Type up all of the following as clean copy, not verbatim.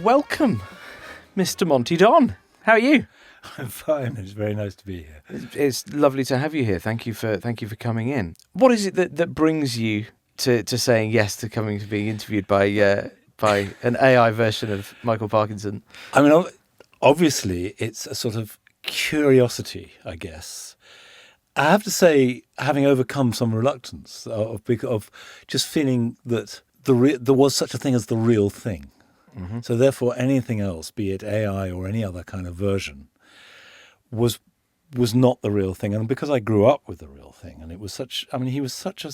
welcome, Mr. Monty Don. How are you? I'm fine. It's very nice to be here. It's lovely to have you here. Thank you for coming in. What is it that brings you to saying yes to coming to being interviewed by an AI version of Michael Parkinson? I mean, obviously, it's a sort of curiosity, I guess. I have to say, having overcome some reluctance of just feeling that there was such a thing as the real thing. Mm-hmm. So therefore, anything else, be it AI or any other kind of version, was not the real thing. And because I grew up with the real thing, and it was he was such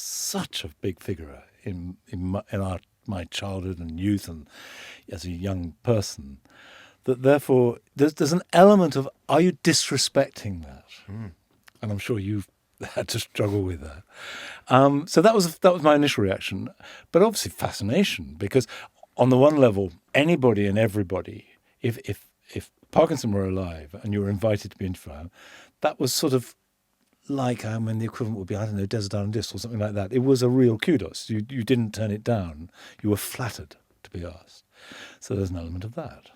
a big figure in my childhood and youth and as a young person, that therefore there's an element of, are you disrespecting that? Mm. And I'm sure you've had to struggle with that. So that was my initial reaction, but obviously fascination, because on the one level, anybody and everybody, if Parkinson were alive and you were invited to be interviewed by him, that was sort of like, the equivalent would be, I don't know, Desert Island Disc or something like that. It was a real kudos. You didn't turn it down. You were flattered to be asked. So there's an element of that.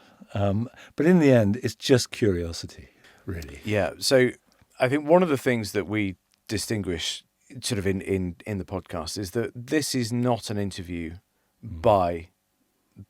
But in the end, it's just curiosity, really. Yeah. So I think one of the things that we distinguish sort of in the podcast is that this is not an interview by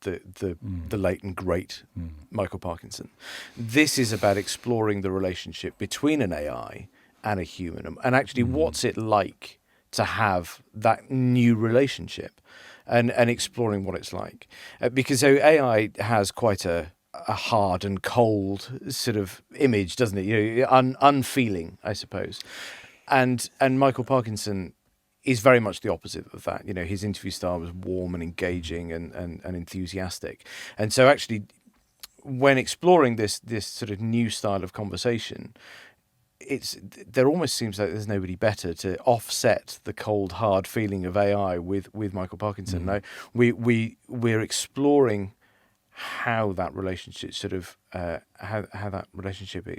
the late and great Michael Parkinson. This is about exploring the relationship between an AI and a human, and actually what's it like to have that new relationship, and exploring what it's like. Because so AI has quite a hard and cold sort of image, doesn't it? Unfeeling, I suppose. And Michael Parkinson is very much the opposite of that. His interview style was warm and engaging and enthusiastic. And so actually, when exploring this sort of new style of conversation, there almost seems like there's nobody better to offset the cold, hard feeling of AI with Michael Parkinson. Now, we're exploring how that relationship sort of how that relationship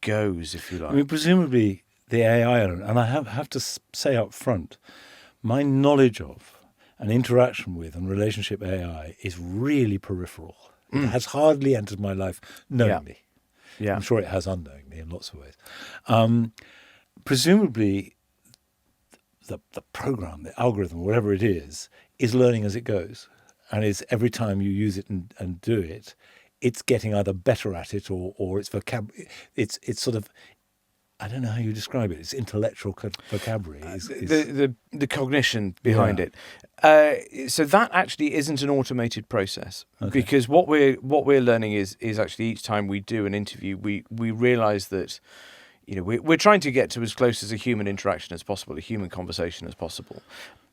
goes, if you like. I mean, presumably the AI element, and I have to say up front, my knowledge of and interaction with and relationship AI is really peripheral. It has hardly entered my life knowingly. Yeah. I'm sure it has unknowingly in lots of ways. Presumably the program, the algorithm, whatever it is learning as it goes. And it's every time you use it and do it, it's getting either better at it or its vocabulary. It's sort of, I don't know how you describe it. It's intellectual vocabulary. The cognition behind it. So that actually isn't an automated process, because what we're learning is actually each time we do an interview, we realise that we're trying to get to as close as a human interaction as possible, a human conversation as possible,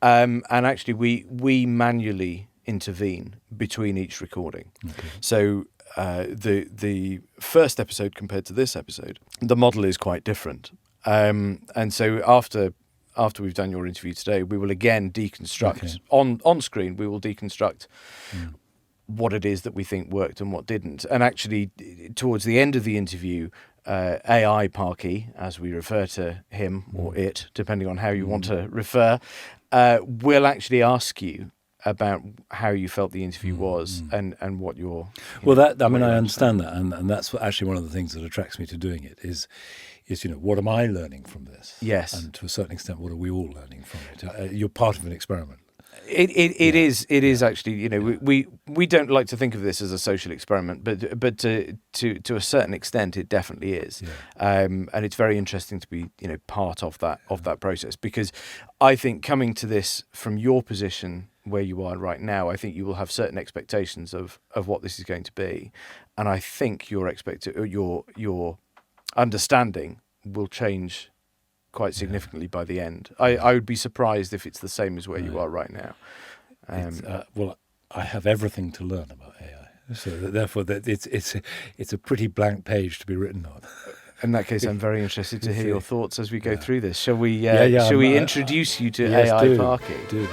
and actually we manually intervene between each recording. Okay. So the first episode compared to this episode, the model is quite different. And so after we've done your interview today, we will again deconstruct on screen. We will deconstruct what it is that we think worked and what didn't. And actually, towards the end of the interview, AI Parky, as we refer to him or it, depending on how you want to refer, will actually ask you about how you felt the interview was and what your... I understand that, and that's actually one of the things that attracts me to doing it is what am I learning from this? Yes. And to a certain extent, what are we all learning from it? You're part of an experiment. It is actually, we don't like to think of this as a social experiment, but to a certain extent it definitely is. Yeah. And it's very interesting to be part of that process, because I think coming to this from your position where you are right now, I think you will have certain expectations of what this is going to be, and I think your understanding will change quite significantly by the end. I would be surprised if it's the same as where you are right now. I have everything to learn about AI, so therefore it's a pretty blank page to be written on. In that case, I'm very interested to hear your thoughts as we go through this. Shall we introduce you to AI Parky? Do.